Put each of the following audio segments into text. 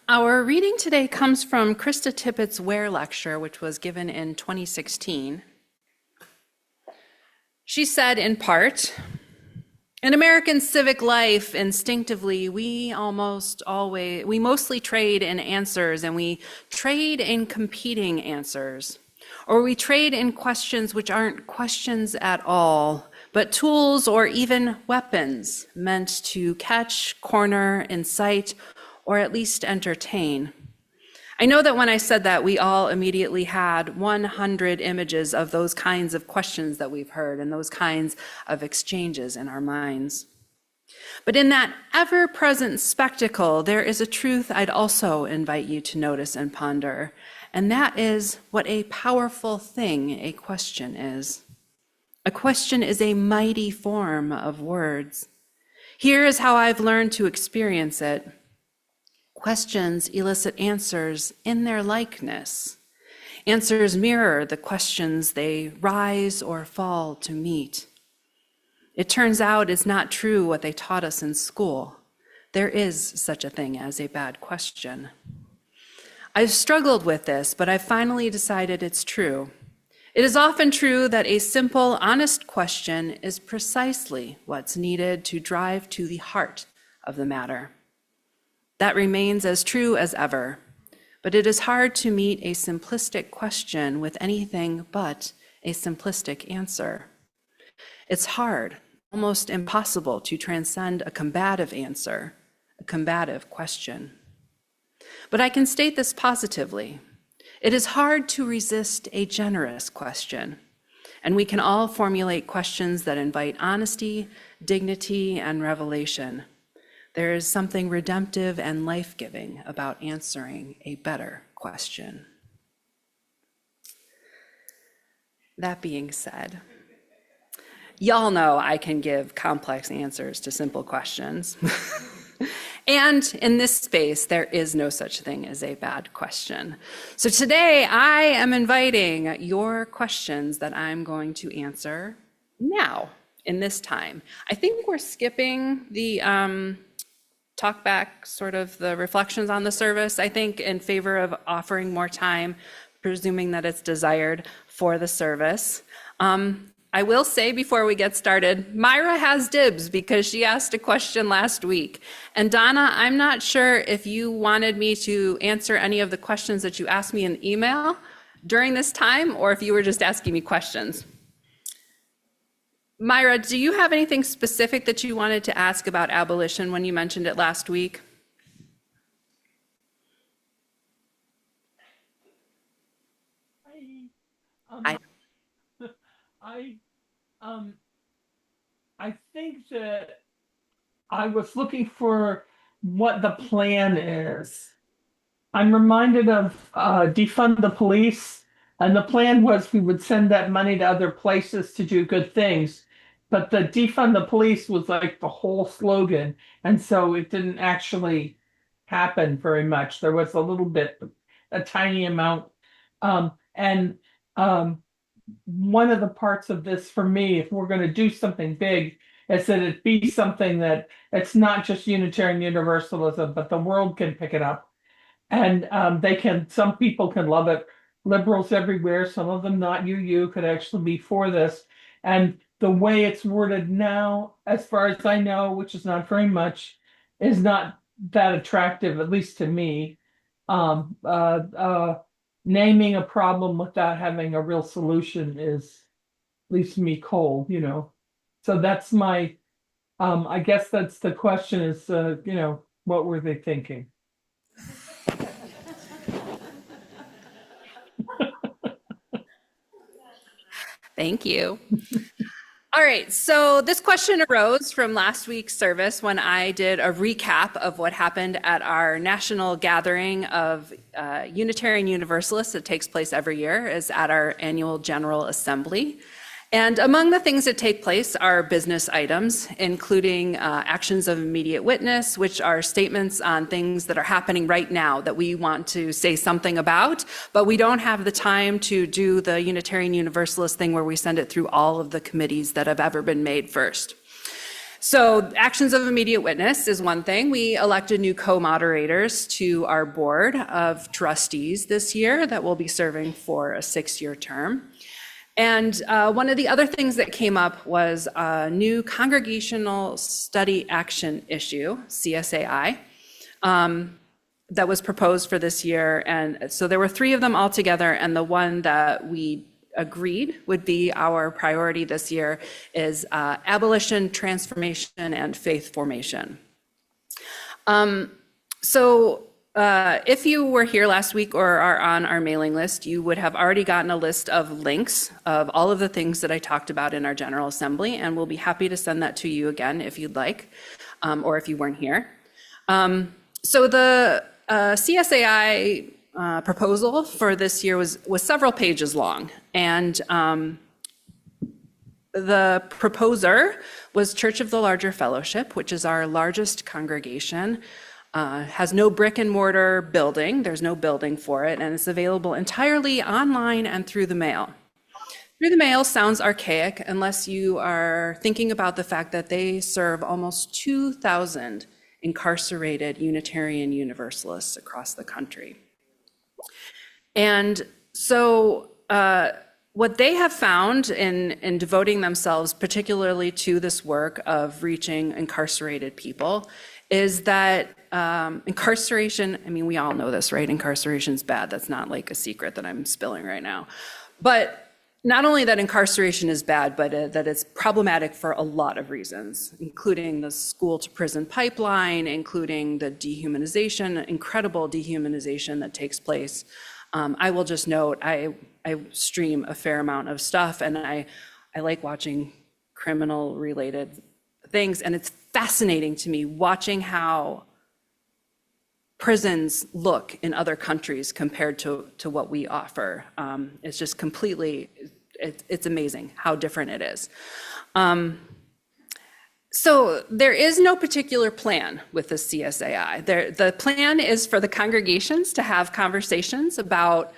Our reading today comes from Krista Tippett's Ware lecture, which was given in 2016. She said, in part, in American civic life, instinctively, we mostly trade in answers, and we trade in competing answers, or we trade in questions which aren't questions at all, but tools or even weapons meant to catch, corner, incite, or at least entertain. I know that when I said that, we all immediately had 100 images of those kinds of questions that we've heard and those kinds of exchanges in our minds. But in that ever-present spectacle, there is a truth I'd also invite you to notice and ponder, and that is what a powerful thing a question is. A question is a mighty form of words. Here is how I've learned to experience it. Questions elicit answers in their likeness. Answers mirror the questions they rise or fall to meet. It turns out it's not true what they taught us in school. There is such a thing as a bad question. I've struggled with this, but I've finally decided it's true. It is often true that a simple, honest question is precisely what's needed to drive to the heart of the matter. That remains as true as ever, but it is hard to meet a simplistic question with anything but a simplistic answer. It's hard, almost impossible, to transcend a combative answer, a combative question. But I can state this positively. It is hard to resist a generous question, and we can all formulate questions that invite honesty, dignity, and revelation. There is something redemptive and life-giving about answering a better question. That being said, y'all know I can give complex answers to simple questions. And in this space, there is no such thing as a bad question. So today, I am inviting your questions that I'm going to answer now, in this time. I think we're skipping the talk back, sort of the reflections on the service, I think, in favor of offering more time, presuming that it's desired for the service. I will say before we get started, Myra has dibs because she asked a question last week. And Donna, I'm not sure if you wanted me to answer any of the questions that you asked me in email during this time, or if you were just asking me questions. Myra, do you have anything specific that you wanted to ask about abolition when you mentioned it last week? I think that I was looking for what the plan is. I'm reminded of defund the police, and the plan was we would send that money to other places to do good things. But the defund the police was like the whole slogan, and so it didn't actually happen very much. There was a little bit, a tiny amount, and one of the parts of this for me, if we're going to do something big, is that it be something that it's not just Unitarian Universalism, but the world can pick it up. And some people can love it. Liberals everywhere, some of them not you could actually be for this. And the way it's worded now, as far as I know, which is not very much, is not that attractive, at least to me. Naming a problem without having a real solution leaves me cold, So that's my, I guess that's the question is, what were they thinking? Thank you. All right, so this question arose from last week's service when I did a recap of what happened at our national gathering of Unitarian Universalists that takes place every year, is at our annual General Assembly. And among the things that take place are business items, including actions of immediate witness, which are statements on things that are happening right now that we want to say something about, but we don't have the time to do the Unitarian Universalist thing where we send it through all of the committees that have ever been made first. So actions of immediate witness is one thing. We elected new co-moderators to our board of trustees this year that will be serving for a 6-year term. And one of the other things that came up was a new Congregational Study Action issue, CSAI, that was proposed for this year. And so there were 3 of them altogether, and the one that we agreed would be our priority this year is abolition, transformation, and faith formation. If you were here last week or are on our mailing list, you would have already gotten a list of links of all of the things that I talked about in our General Assembly, and we'll be happy to send that to you again if you'd like, or if you weren't here. So the CSAI proposal for this year was several pages long, and the proposer was Church of the Larger Fellowship, which is our largest congregation. Has no brick and mortar building. There's no building for it, and it's available entirely online and through the mail. Through the mail sounds archaic unless you are thinking about the fact that they serve almost 2,000 incarcerated Unitarian Universalists across the country. And so what they have found in devoting themselves particularly to this work of reaching incarcerated people is that incarceration, I mean, we all know this, right? Incarceration's bad. That's not like a secret that I'm spilling right now. But not only that incarceration is bad, but that it's problematic for a lot of reasons, including the school to prison pipeline, including the dehumanization, incredible dehumanization that takes place. I will just note, I stream a fair amount of stuff, and I like watching criminal related things, and it's fascinating to me watching how prisons look in other countries compared to what we offer. It's just completely, it's amazing how different it is. So there is no particular plan with the CSAI. The plan is for the congregations to have conversations about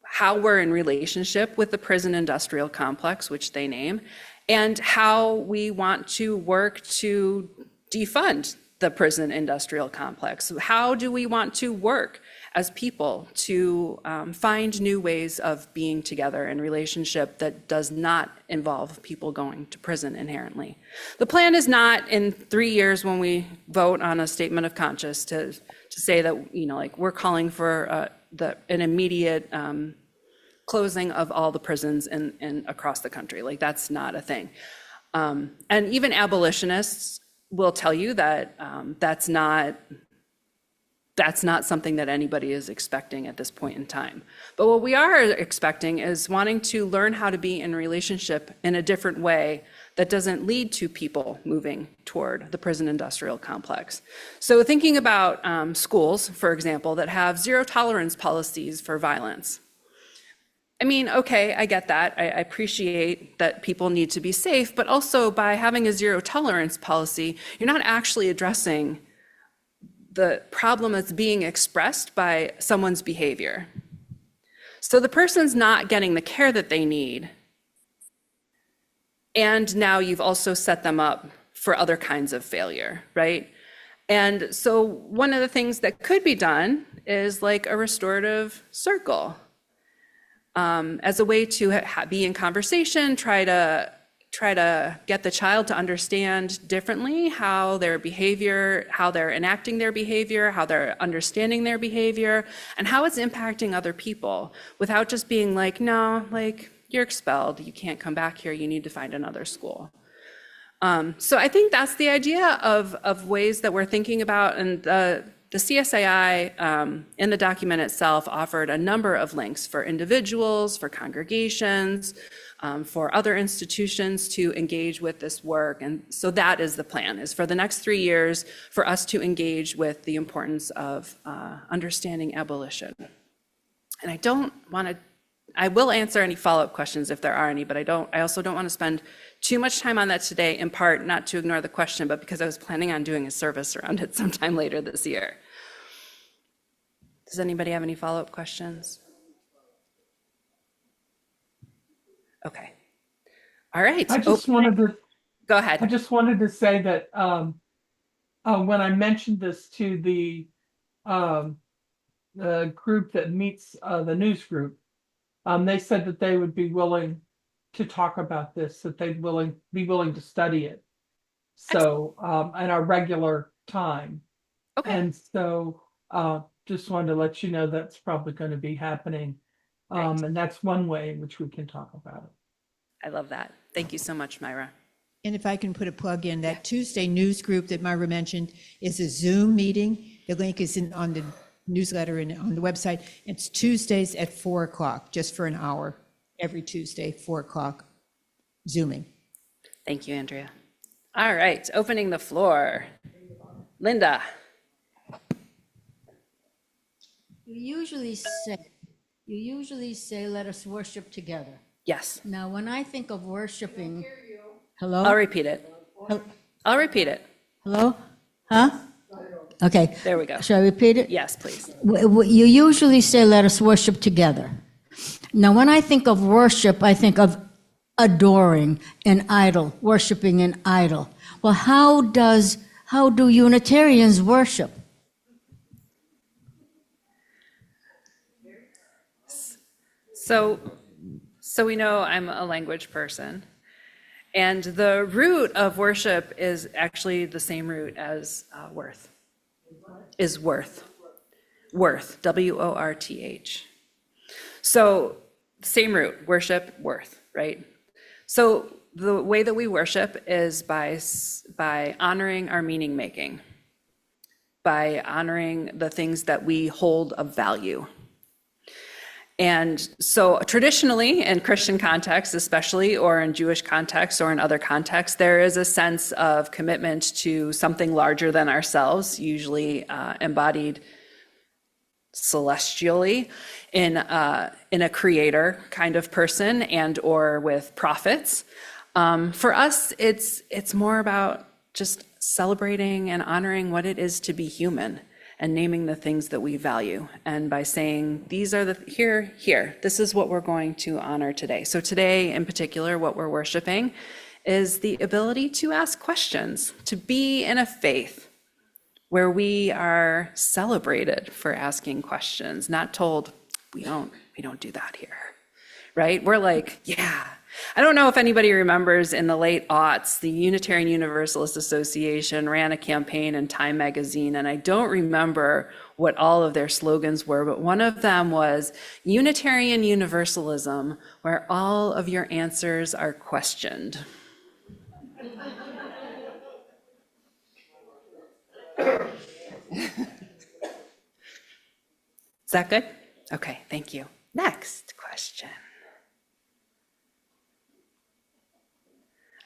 how we're in relationship with the prison industrial complex, which they name, and how we want to work to defund the prison industrial complex. How do we want to work as people to find new ways of being together in relationship that does not involve people going to prison inherently? The plan is not in 3 years when we vote on a statement of conscience to say that, you know, like we're calling for an immediate closing of all the prisons in across the country. Like that's not a thing. And even abolitionists will tell you that that's not something that anybody is expecting at this point in time. But what we are expecting is wanting to learn how to be in relationship in a different way that doesn't lead to people moving toward the prison industrial complex. So thinking about schools, for example, that have zero tolerance policies for violence. I mean, okay, I get that. I appreciate that people need to be safe, but also by having a zero tolerance policy, you're not actually addressing the problem that's being expressed by someone's behavior. So the person's not getting the care that they need. And now you've also set them up for other kinds of failure, right? And so one of the things that could be done is like a restorative circle. As a way to be in conversation, try to get the child to understand differently how their behavior, how they're enacting their behavior, how they're understanding their behavior, and how it's impacting other people without just being like, no, like you're expelled, you can't come back here, you need to find another school. So I think that's the idea of ways that we're thinking about, and the CSAI in the document itself offered a number of links for individuals, for congregations, for other institutions to engage with this work. And so that is the plan, is for the next 3 years for us to engage with the importance of understanding abolition. And I will answer any follow-up questions if there are any, but I also don't want to spend too much time on that today, in part not to ignore the question, but because I was planning on doing a service around it sometime later this year. Does anybody have any follow-up questions? Okay. All right. I just wanted to Go I ahead. just wanted to say that when I mentioned this to um, the group that meets the news group, they said that they would be willing to talk about this, that they'd be willing to study it. Excellent. So at our regular time. Okay, And so just wanted to let you know that's probably going to be happening. great. And that's one way in which we can talk about it. I love that. Thank you so much, Myra. And if I can put a plug in, that Tuesday news group that Myra mentioned is a Zoom meeting. The link is on the newsletter and on the website. It's Tuesdays at 4 o'clock, just for an hour, every Tuesday, 4 o'clock, Zooming. Thank you, Andrea. All right, opening the floor. Linda. You usually say, let us worship together. Yes, Now, when I think of worshiping, I'll hello? repeat it. I'll repeat it. Hello? Huh? Okay. There we go. Shall I repeat it? Yes, please. You usually say, let us worship together. Now, when I think of worship, I think of adoring an idol, worshiping an idol. Well, how do Unitarians worship? So we know I'm a language person, and the root of worship is actually the same root as worth. Is worth. Worth, W-O-R-T-H. So same root, worship, worth, right? So the way that we worship is by honoring our meaning making, by honoring the things that we hold of value. And so traditionally, in Christian contexts especially, or in Jewish contexts or in other contexts, there is a sense of commitment to something larger than ourselves, usually embodied celestially in a creator kind of person and or with prophets. For us, it's more about just celebrating and honoring what it is to be human and naming the things that we value. And by saying, these are here, this is what we're going to honor today. So today in particular, what we're worshiping is the ability to ask questions, to be in a faith where we are celebrated for asking questions, not told, we don't do that here, right? We're like, yeah. I don't know if anybody remembers in the late aughts, the Unitarian Universalist Association ran a campaign in Time magazine, and I don't remember what all of their slogans were, but one of them was Unitarian Universalism, where all of your answers are questioned. Is that good? Okay, thank you. Next question.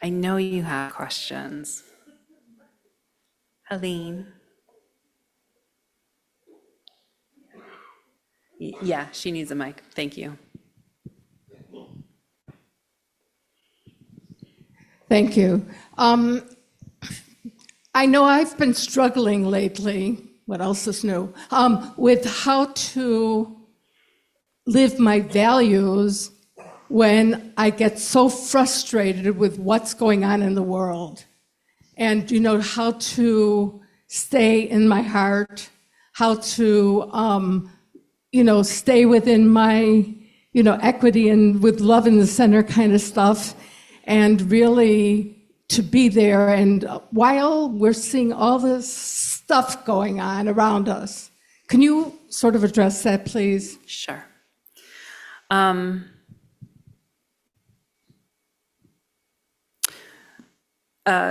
I know you have questions. Helene. Yeah, she needs a mic. Thank you. Thank you. I know I've been struggling lately, what else is new, with how to live my values when I get so frustrated with what's going on in the world. And, how to stay in my heart, how to, stay within my, equity and with love in the center kind of stuff, and really to be there. And while we're seeing all this stuff going on around us, can you sort of address that, please? Sure.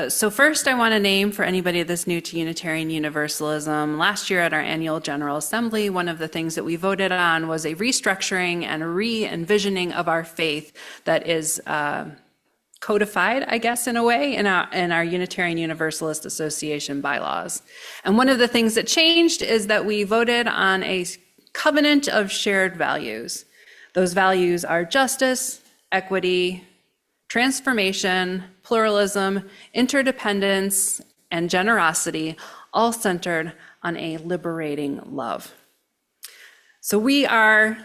So first, I want to name for anybody that's new to Unitarian Universalism. Last year at our annual General Assembly, one of the things that we voted on was a restructuring and re-envisioning of our faith that is codified, I guess, in a way, in our Unitarian Universalist Association bylaws. And one of the things that changed is that we voted on a covenant of shared values. Those values are justice, equity, transformation, pluralism, interdependence, and generosity, all centered on a liberating love. So we are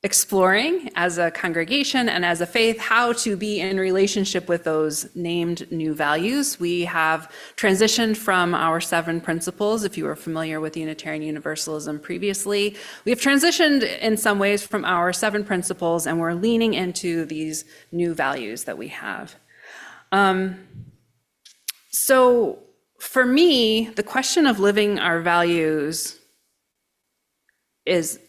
exploring as a congregation and as a faith how to be in relationship with those named new values. We have transitioned from our 7 principles. If you were familiar with Unitarian Universalism previously, we have transitioned in some ways from our 7 principles, and we're leaning into these new values that we have. So for me, the question of living our values is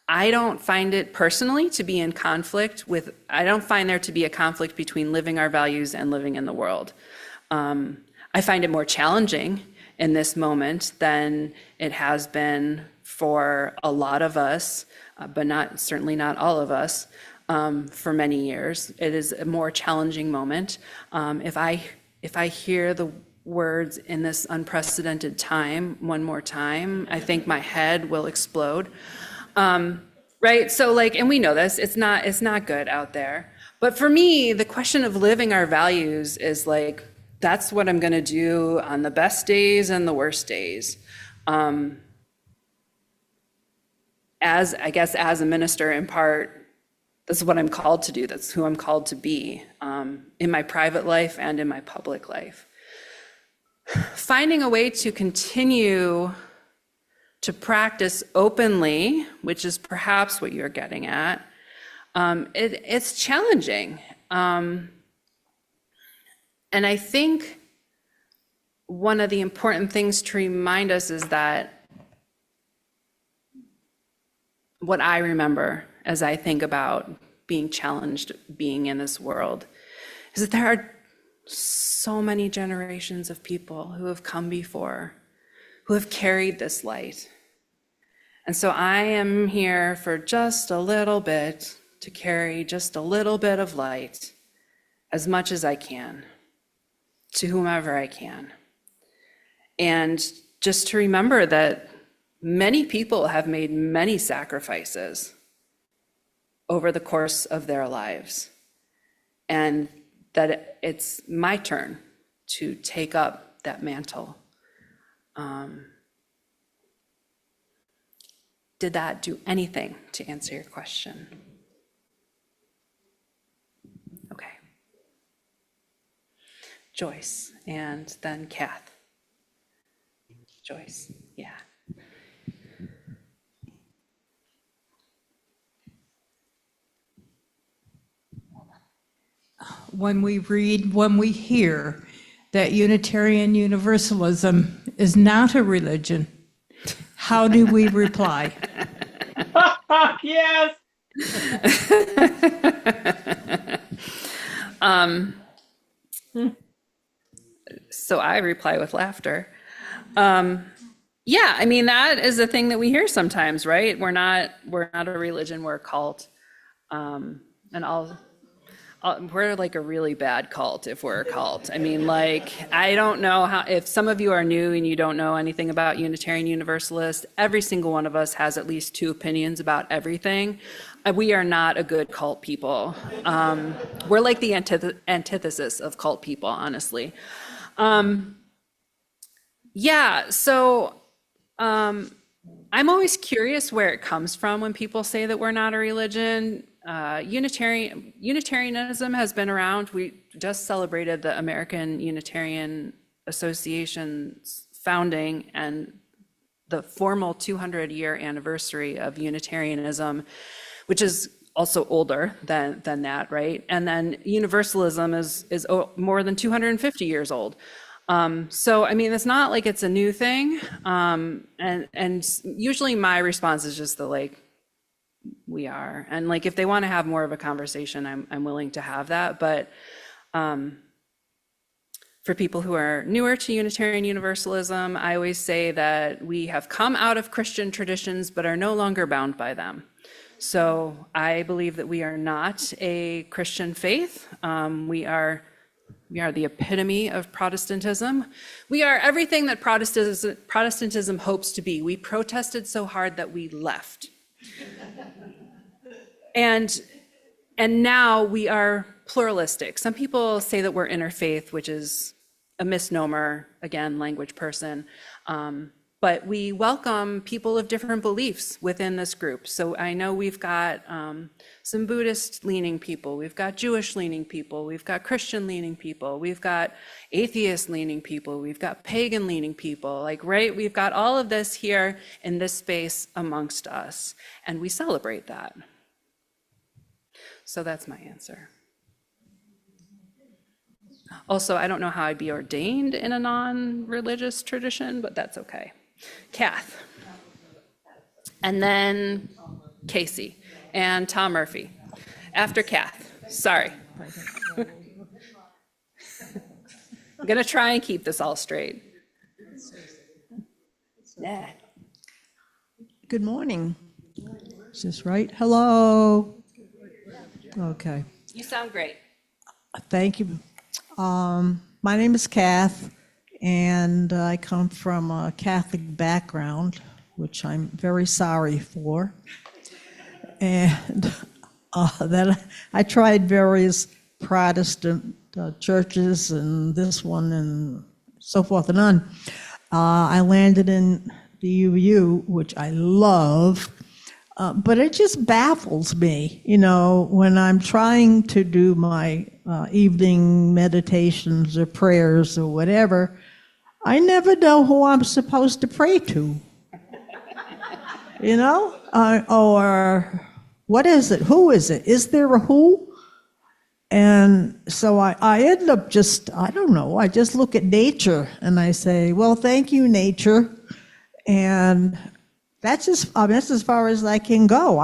I don't find it personally to be in conflict with, I don't find there to be a conflict between living our values and living in the world. I find it more challenging in this moment than it has been for a lot of us, but certainly not all of us, for many years. It is a more challenging moment. If I hear the words "in this unprecedented time" one more time, I think my head will explode. Right? So and we know this, it's not good out there. But for me, the question of living our values is that's what I'm going to do on the best days and the worst days. As a minister, in part, this is what I'm called to do. That's who I'm called to be, in my private life and in my public life. Finding a way to continue to practice openly, which is perhaps what you're getting at, it's challenging. And I think one of the important things to remind us is that what I remember as I think about being challenged, being in this world, is that there are so many generations of people who have come before, who have carried this light. And so I am here for just a little bit, to carry just a little bit of light, as much as I can, to whomever I can. And just to remember that many people have made many sacrifices over the course of their lives, and that it's my turn to take up that mantle. Did that do anything to answer your question? Okay. Joyce, and then Kath. Joyce, yeah. When we hear that Unitarian Universalism is not a religion, how do we reply? Yes. So I reply with laughter. Yeah, I mean, that is a thing that we hear sometimes, right? We're not a religion, we're a cult. And we're a really bad cult if we're a cult. I mean, I don't know how, if some of you are new and you don't know anything about Unitarian Universalist, every single one of us has at least 2 opinions about everything. We are not a good cult people. We're like the antithesis of cult people, honestly. Yeah, so I'm always curious where it comes from when people say that we're not a religion. Unitarianism has been around. We just celebrated the American Unitarian Association's founding and the formal 200-year anniversary of Unitarianism, which is also older than that, right? And then Universalism is more than 250 years old. So I mean, it's not like it's a new thing. And usually my response is just we are. And if they want to have more of a conversation, I'm willing to have that. But for people who are newer to Unitarian Universalism, I always say that we have come out of Christian traditions, but are no longer bound by them. So I believe that we are not a Christian faith. We are the epitome of Protestantism. We are everything that Protestantism hopes to be. We protested so hard that we left. And now we are pluralistic. Some people say that we're interfaith, which is a misnomer, again, language person. But we welcome people of different beliefs within this group. So I know we've got some Buddhist leaning people, we've got Jewish leaning people, we've got Christian leaning people, we've got atheist leaning people, we've got pagan leaning people, like, right? We've got all of this here in this space amongst us, and we celebrate that. So that's my answer. Also, I don't know how I'd be ordained in a non-religious tradition, but that's okay. Kath. And then Casey and Tom Murphy. After Kath. Sorry. I'm going to try and keep this all straight. Yeah. Good morning. Is this right? Hello. Okay. You sound great. Thank you. My name is Kath, and I come from a Catholic background, which I'm very sorry for. And then I tried various Protestant churches and this one and so forth and on. I landed in the UU, which I love, but it just baffles me, you know, when I'm trying to do my evening meditations or prayers or whatever, I never know who I'm supposed to pray to. You know? Or what is it? Who is it? Is there a who? And so I end up just, I don't know, I just look at nature and I say, well, thank you, nature. And that's as far as I can go.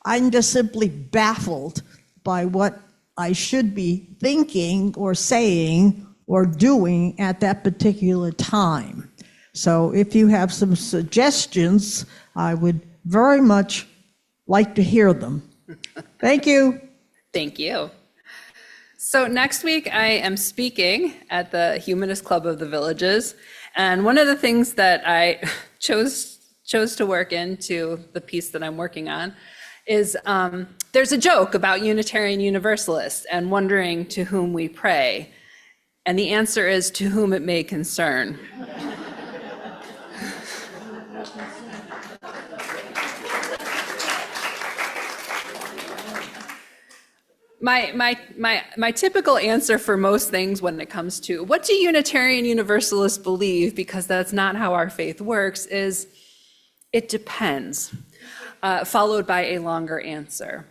I'm just simply baffled by what I should be thinking or saying or doing at that particular time. So if you have some suggestions, I would very much like to hear them. Thank you. Thank you. So next week I am speaking at the Humanist Club of the Villages. And one of the things that I chose to work into the piece that I'm working on is there's a joke about Unitarian Universalists and wondering to whom we pray. And the answer is to whom it may concern. My typical answer for most things when it comes to what do Unitarian Universalists believe, because that's not how our faith works, is it depends, followed by a longer answer.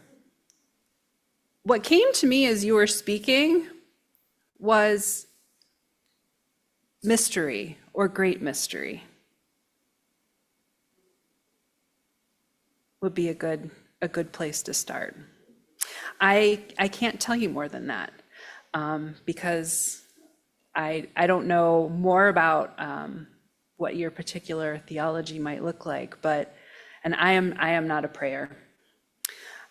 What came to me as you were speaking was mystery or great mystery would be a good place to start. I can't tell you more than that because I don't know more about what your particular theology might look like, and I am not a prayer.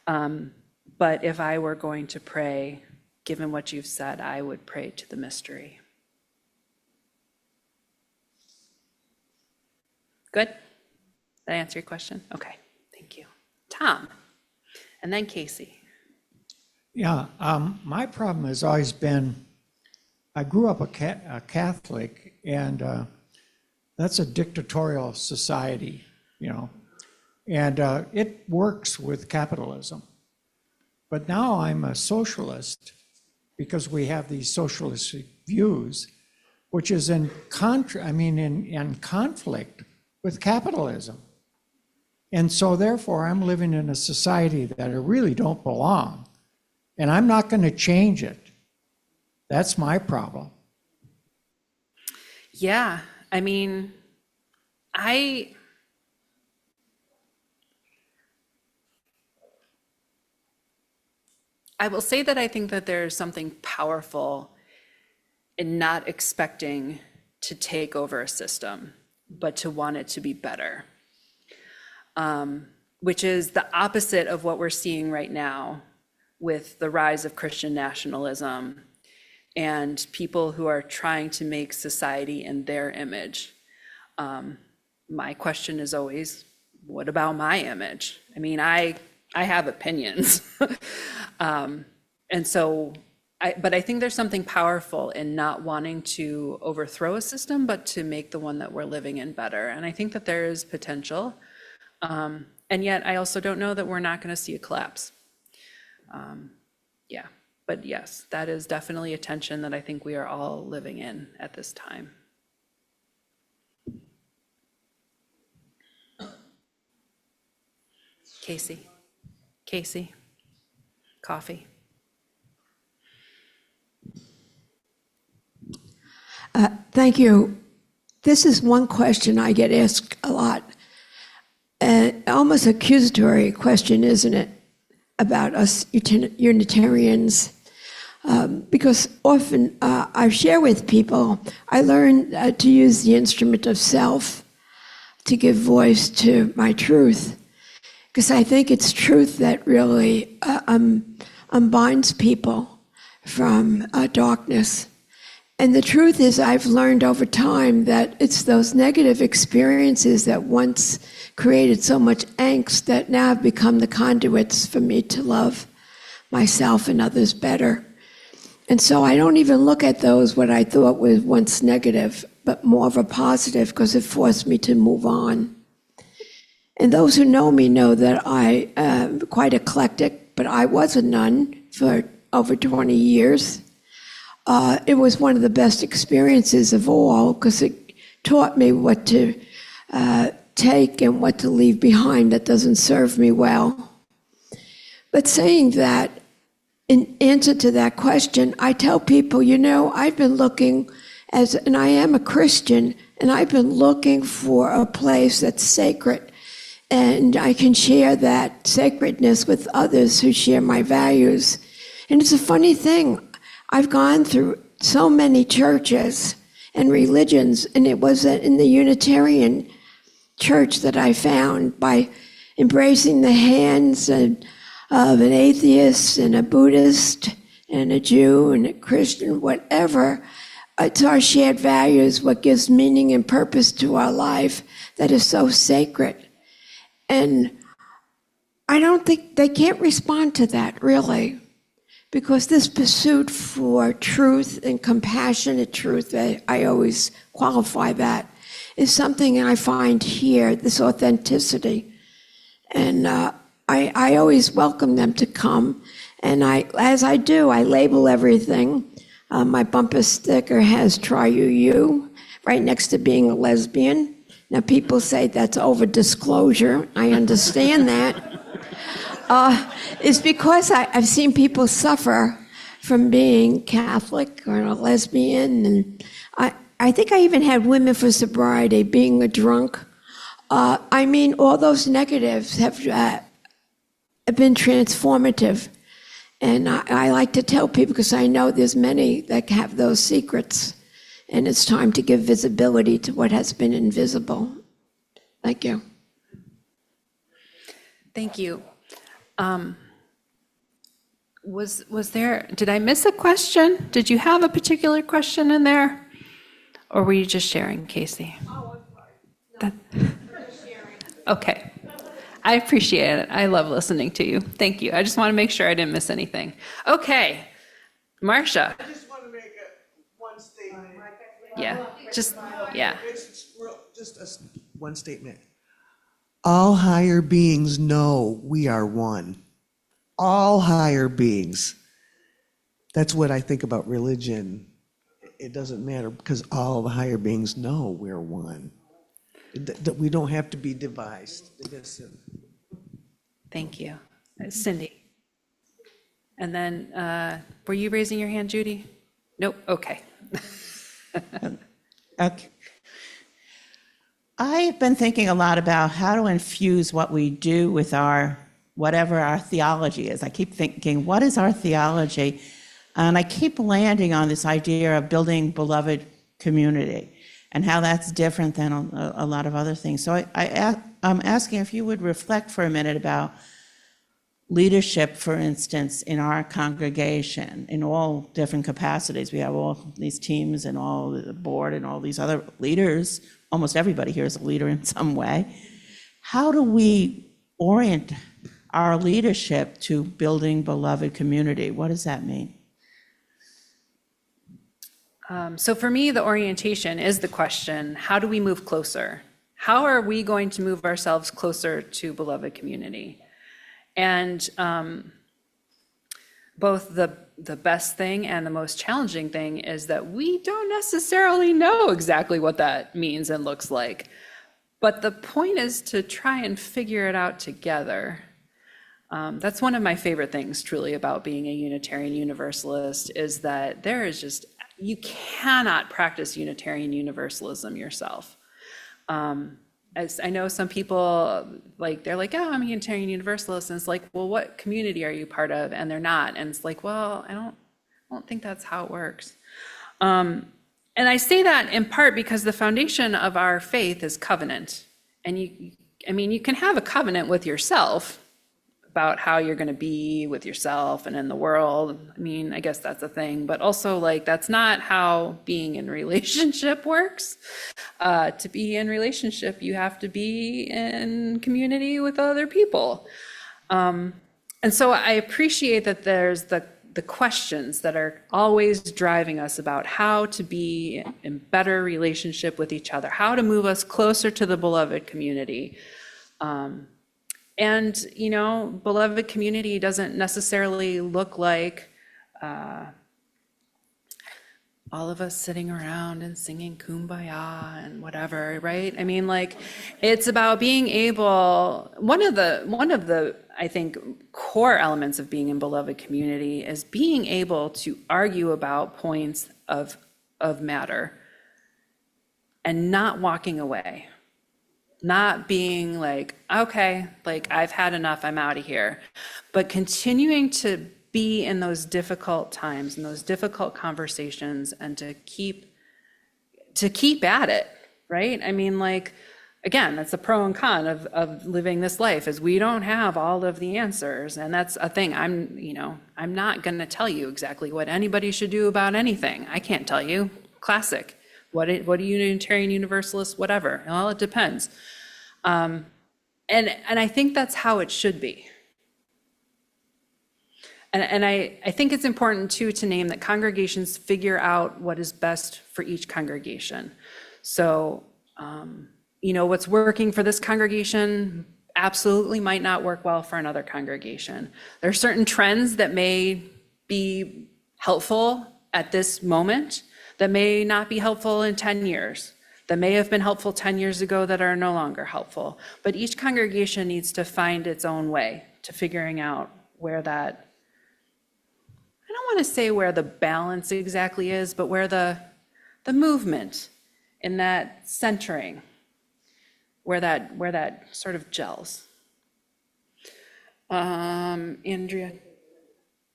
But if I were going to pray, given what you've said, I would pray to the mystery. Good? Did I answer your question? Okay, thank you. Tom, and then Casey. Yeah, my problem has always been, I grew up a Catholic, and that's a dictatorial society, you know, and it works with capitalism. But now I'm a socialist because we have these socialist views, which is in conflict with capitalism. And so therefore I'm living in a society that I really don't belong. And I'm not going to change it. That's my problem. Yeah, I mean, I will say that I think that there's something powerful in not expecting to take over a system, but to want it to be better, which is the opposite of what we're seeing right now with the rise of Christian nationalism and people who are trying to make society in their image. My question is always, what about my image? I mean, I have opinions. And so but I think there's something powerful in not wanting to overthrow a system, but to make the one that we're living in better. And I think that there is potential. And yet I also don't know that we're not going to see a collapse. Yeah, but yes, that is definitely a tension that I think we are all living in at this time. Casey, coffee. Thank you. This is one question I get asked a lot. Almost accusatory question, isn't it, about us Unitarians? Because often I share with people, I learned to use the instrument of self to give voice to my truth. Because I think it's truth that really unbinds people from darkness. And the truth is, I've learned over time that it's those negative experiences that once created so much angst that now have become the conduits for me to love myself and others better. And so I don't even look at those, what I thought was once negative, but more of a positive, because it forced me to move on. And those who know me know that I am quite eclectic, but I was a nun for over 20 years. It was one of the best experiences of all, because it taught me what to take and what to leave behind that doesn't serve me well. But saying that, in answer to that question, I tell people, I've been looking and I am a Christian, and I've been looking for a place that's sacred, and I can share that sacredness with others who share my values. And it's a funny thing. I've gone through so many churches and religions, and it was in the Unitarian church that I found, by embracing the hands of an atheist and a Buddhist and a Jew and a Christian, whatever. It's our shared values, what gives meaning and purpose to our life, that is so sacred. And I don't think they can't respond to that, really. Because this pursuit for truth and compassionate truth, I always qualify that, is something I find here, this authenticity. And I always welcome them to come. And as I do, I label everything. My bumper sticker has try you right next to being a lesbian. Now people say that's over disclosure. I understand that. It's because I've seen people suffer from being Catholic or a lesbian, and I think I even had women for sobriety, being a drunk. All those negatives have been transformative, and I like to tell people, because I know there's many that have those secrets, and it's time to give visibility to what has been invisible. Thank you. Thank you. Did I miss a question? Did you have a particular question in there? Or were you just sharing, Casey? Oh, I'm sorry. Okay. I appreciate it. I love listening to you. Thank you. I just want to make sure I didn't miss anything. Okay. Marcia. I just want to make one statement. Yeah. It's one statement. All higher beings know we are one. All higher beings. That's what I think about religion. It doesn't matter, because all the higher beings know we're one. That we don't have to be divisive. Thank you. Cindy. And then, were you raising your hand, Judy? Nope. Okay. Okay. I've been thinking a lot about how to infuse what we do with whatever our theology is. I keep thinking, what is our theology? And I keep landing on this idea of building beloved community and how that's different than a lot of other things. So I'm asking if you would reflect for a minute about leadership, for instance, in our congregation, in all different capacities. We have all these teams and all the board and all these other leaders. Almost everybody here is a leader in some way. How do we orient our leadership to building beloved community? What does that mean? So for me, the orientation is the question, how do we move closer? How are we going to move ourselves closer to beloved community? And both the best thing and the most challenging thing is that we don't necessarily know exactly what that means and looks like. But the point is to try and figure it out together. That's one of my favorite things truly about being a Unitarian Universalist, is that there is just, you cannot practice Unitarian Universalism yourself. As I know some people, like, they're like, oh, I'm a Unitarian Universalist. And it's like, well, what community are you part of? And they're not. And it's like, well, I don't think that's how it works. And I say that in part because the foundation of our faith is covenant. And you can have a covenant with yourself about how you're going to be with yourself and in the world. I mean, I guess that's a thing, but also, like, that's not how being in relationship works. To be in relationship, you have to be in community with other people. And so I appreciate that there's the questions that are always driving us about how to be in better relationship with each other, how to move us closer to the beloved community. And, beloved community doesn't necessarily look like all of us sitting around and singing Kumbaya and whatever, right? I mean, like, it's about being able, one of the, I think, core elements of being in beloved community is being able to argue about points of matter and not walking away. Not being like, okay, like, I've had enough, I'm out of here, but continuing to be in those difficult times and those difficult conversations and to keep at it, right? I mean, like, again, that's the pro and con of living this life, is we don't have all of the answers. And that's a thing. I'm not going to tell you exactly what anybody should do about anything. I can't tell you. Classic. What are Unitarian Universalists, whatever? Well, it depends. And I think that's how it should be. And I think it's important too to name that congregations figure out what is best for each congregation. So, what's working for this congregation absolutely might not work well for another congregation. There are certain trends that may be helpful at this moment that may not be helpful in 10 years, that may have been helpful 10 years ago that are no longer helpful. But each congregation needs to find its own way to figuring out where that, I don't want to say where the balance exactly is, but where the movement in that centering, where that sort of gels. Andrea,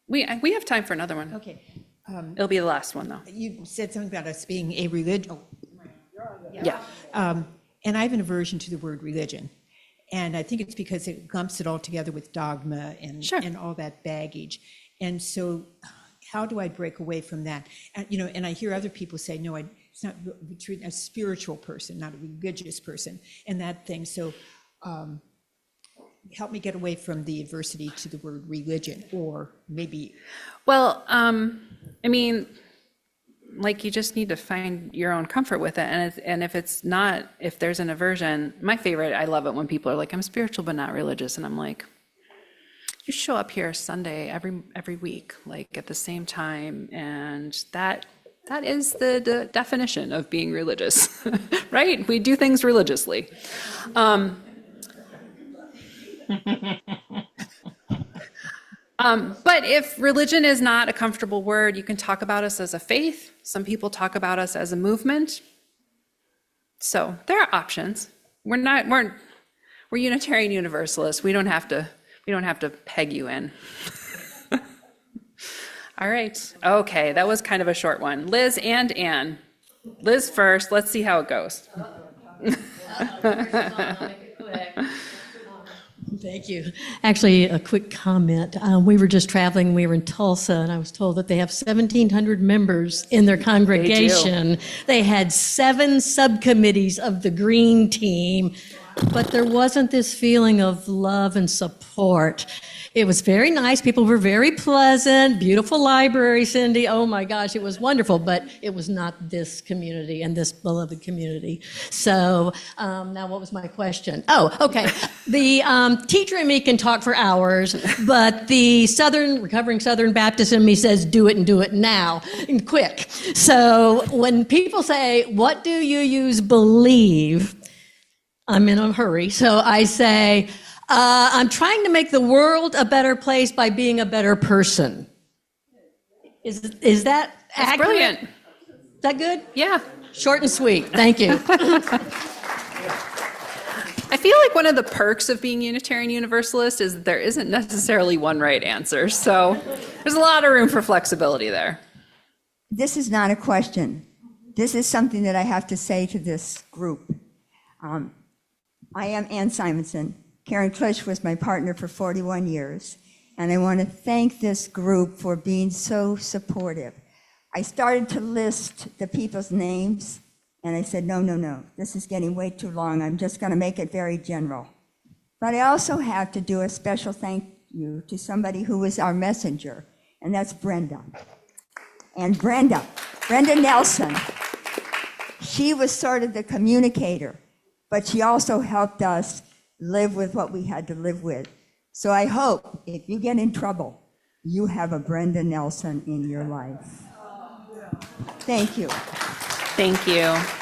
we have time for another one. Okay. It'll be the last one, though. You said something about us being a religion. Yeah. And I have an aversion to the word religion. And I think it's because it lumps it all together with dogma and, Sure. and all that baggage. And so how do I break away from that? And, and I hear other people say, no, it's not treat a spiritual person, not a religious person, and that thing. So help me get away from the adversity to the word religion, or maybe. Well, I mean, like, you just need to find your own comfort with it. And if it's not, if there's an aversion, my favorite, I love it when people are like, I'm spiritual but not religious. And I'm like, you show up here Sunday every week, like at the same time. And that is the definition of being religious, right? We do things religiously. But if religion is not a comfortable word, you can talk about us as a faith. Some people talk about us as a movement. So there are options. We're Unitarian Universalists. We don't have to peg you in. All right. Okay, that was kind of a short one. Liz and Ann. Liz first. Let's see how it goes. Thank you. Actually, a quick comment. We were just traveling. We were in Tulsa, and I was told that they have 1,700 members in their congregation. They had 7 subcommittees of the Green Team. but there wasn't this feeling of love and support. It was very nice. People were very pleasant, beautiful library, Cindy. Oh my gosh, it was wonderful, but it was not this community and this beloved community. So now what was my question? Oh, okay. The teacher in me can talk for hours, but the recovering Southern Baptist in me says, do it and do it now and quick. So when people say, what do you use believe? I'm in a hurry. So I say, I'm trying to make the world a better place by being a better person. Is that accurate? Brilliant. Is that good? Yeah. Short and sweet. Thank you. I feel like one of the perks of being Unitarian Universalist is that there isn't necessarily one right answer. So there's a lot of room for flexibility there. This is not a question. This is something that I have to say to this group. I am Ann Simonson. Karen Klisch was my partner for 41 years, and I want to thank this group for being so supportive. I started to list the people's names, and I said, no, this is getting way too long. I'm just going to make it very general. But I also have to do a special thank you to somebody who was our messenger, and that's Brenda. And Brenda Nelson, she was sort of the communicator, but she also helped us live with what we had to live with. So I hope if you get in trouble, you have a Brenda Nelson in your life. Thank you. Thank you.